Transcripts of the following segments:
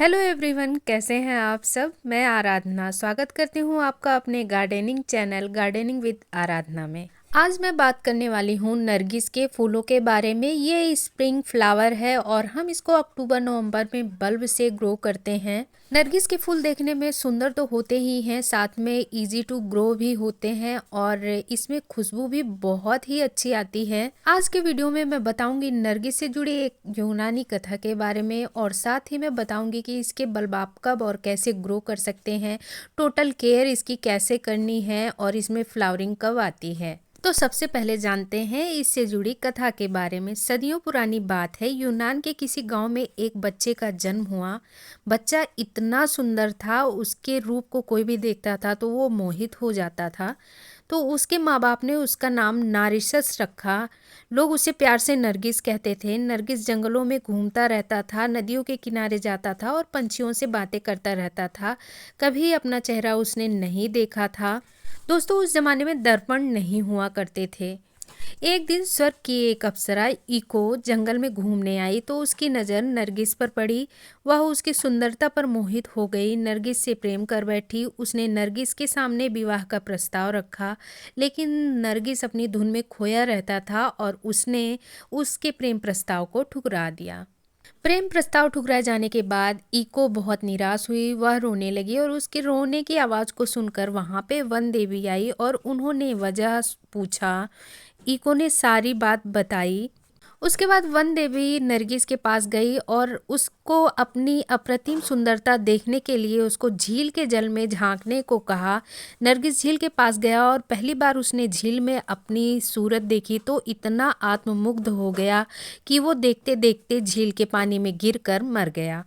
Hello everyone, कैसे हैं आप सब। मैं आराधना स्वागत करती हूं आपका अपने गार्डनिंग चैनल गार्डनिंग विद आराधना में। आज मैं बात करने वाली हूं नरगिस के फूलों के बारे में। ये स्प्रिंग फ्लावर है और हम इसको अक्टूबर नवंबर में बल्ब से ग्रो करते हैं। नरगिस के फूल देखने में सुंदर तो होते ही हैं, साथ में इजी टू ग्रो भी होते हैं और इसमें खुशबू भी बहुत ही अच्छी आती है। आज के वीडियो में मैं बताऊंगी नरगिस से जुड़ी एक यूनानी कथा के बारे में और साथ ही मैं बताऊंगी कि इसके बल्ब आप कब और कैसे ग्रो कर सकते हैं, टोटल केयर इसकी कैसे करनी है और इसमें फ्लावरिंग कब आती है। तो सबसे पहले जानते हैं इससे जुड़ी कथा के बारे में। सदियों पुरानी बात है, यूनान के किसी गांव में एक बच्चे का जन्म हुआ। बच्चा इतना सुंदर था, उसके रूप को कोई भी देखता था तो वो मोहित हो जाता था। तो उसके माँ बाप ने उसका नाम नारिशस रखा। लोग उसे प्यार से नरगिस कहते थे। नरगिस जंगलों में घूमता रहता था, नदियों के किनारे जाता था और पंछियों से बातें करता रहता था। कभी अपना चेहरा उसने नहीं देखा था। दोस्तों, उस जमाने में दर्पण नहीं हुआ करते थे। एक दिन स्वर्ग की एक अप्सरा इको जंगल में घूमने आई तो उसकी नज़र नरगिस पर पड़ी। वह उसकी सुंदरता पर मोहित हो गई, नरगिस से प्रेम कर बैठी। उसने नरगिस के सामने विवाह का प्रस्ताव रखा, लेकिन नरगिस अपनी धुन में खोया रहता था और उसने उसके प्रेम प्रस्ताव को ठुकरा दिया। प्रेम प्रस्ताव ठुकराए जाने के बाद इको बहुत निराश हुई। वह रोने लगी और उसके रोने की आवाज़ को सुनकर वहाँ पे वन देवी आई और उन्होंने वजह पूछा। इको ने सारी बात बताई। उसके बाद वन देवी नरगिस के पास गई और उसको अपनी अप्रतिम सुंदरता देखने के लिए उसको झील के जल में झांकने को कहा। नरगिस झील के पास गया और पहली बार उसने झील में अपनी सूरत देखी तो इतना आत्ममुग्ध हो गया कि वो देखते देखते झील के पानी में गिरकर मर गया।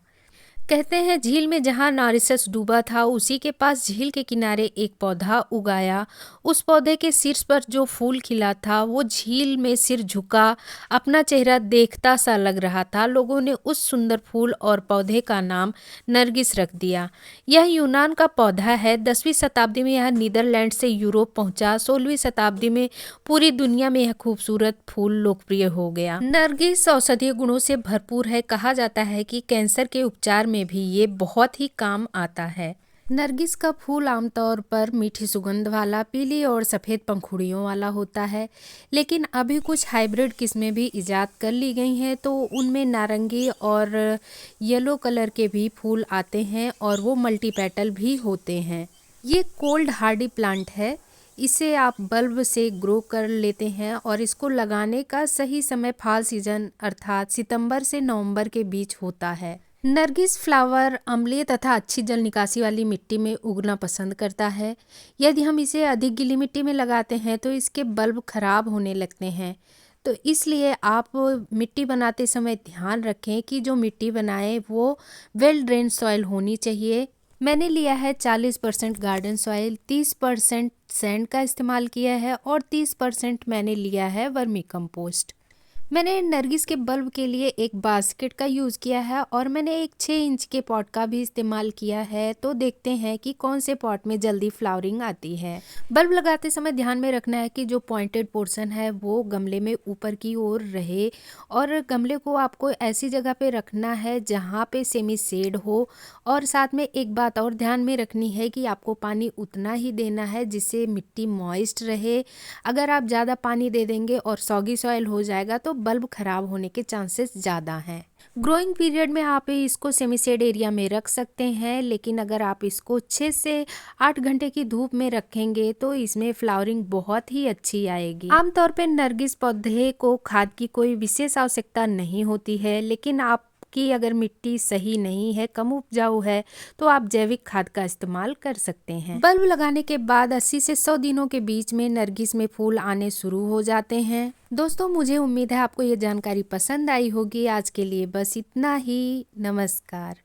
कहते हैं झील में जहाँ नारिसस डूबा था उसी के पास झील के किनारे एक पौधा उगाया। उस पौधे के शीर्ष पर जो फूल खिला था वो झील में सिर झुका अपना चेहरा देखता सा लग रहा था। लोगों ने उस सुंदर फूल और पौधे का नाम नरगिस रख दिया। यह यूनान का पौधा है। 10वीं शताब्दी में यह नीदरलैंड से यूरोप पहुंचा। 16वीं शताब्दी में पूरी दुनिया में यह खूबसूरत फूल लोकप्रिय हो गया। नरगिस औषधीय गुणों से भरपूर है। कहा जाता है कि कैंसर के उपचार में भी ये बहुत ही काम आता है। नरगिस का फूल आमतौर पर मीठी सुगंध वाला, पीली और सफ़ेद पंखुड़ियों वाला होता है, लेकिन अभी कुछ हाइब्रिड किस्में भी इजाद कर ली गई हैं तो उनमें नारंगी और येलो कलर के भी फूल आते हैं और वो मल्टी पेटल भी होते हैं। ये कोल्ड हार्डी प्लांट है। इसे आप बल्ब से ग्रो कर लेते हैं और इसको लगाने का सही समय फॉल सीजन अर्थात सितंबर से नवंबर के बीच होता है। नरगिस फ्लावर अम्लीय तथा अच्छी जल निकासी वाली मिट्टी में उगना पसंद करता है। यदि हम इसे अधिक गीली मिट्टी में लगाते हैं तो इसके बल्ब खराब होने लगते हैं। तो इसलिए आप मिट्टी बनाते समय ध्यान रखें कि जो मिट्टी बनाएं वो वेल ड्रेन सॉइल होनी चाहिए। मैंने लिया है 40% गार्डन सॉइल, 30% सैंड का इस्तेमाल किया है और 30% मैंने लिया है वर्मी कंपोस्ट। मैंने नरगिस के बल्ब के लिए एक बास्केट का यूज़ किया है और मैंने एक 6 इंच के पॉट का भी इस्तेमाल किया है। तो देखते हैं कि कौन से पॉट में जल्दी फ्लावरिंग आती है। बल्ब लगाते समय ध्यान में रखना है कि जो पॉइंटेड पोर्शन है वो गमले में ऊपर की ओर रहे और गमले को आपको ऐसी जगह पे रखना है जहाँ पे सेमी शेड हो। और साथ में एक बात और ध्यान में रखनी है कि आपको पानी उतना ही देना है जिससे मिट्टी मॉइस्ट रहे। अगर आप ज़्यादा पानी दे देंगे और सॉगी सॉइल हो जाएगा तो बल्ब खराब होने के चांसेस ज़्यादा हैं। ग्रोइंग पीरियड में आप इसको सेमी शेड एरिया में रख सकते हैं, लेकिन अगर आप इसको 6 से 8 घंटे की धूप में रखेंगे तो इसमें फ्लावरिंग बहुत ही अच्छी आएगी। आमतौर पे नरगिस पौधे को खाद की कोई विशेष आवश्यकता नहीं होती है, लेकिन आपकी अगर मिट्टी सही नहीं है, कम उपजाऊ है, तो आप जैविक खाद का इस्तेमाल कर सकते हैं। बल्ब लगाने के बाद 80 से 100 दिनों के बीच में नरगिस में फूल आने शुरू हो जाते हैं। दोस्तों, मुझे उम्मीद है आपको ये जानकारी पसंद आई होगी। आज के लिए बस इतना ही। नमस्कार।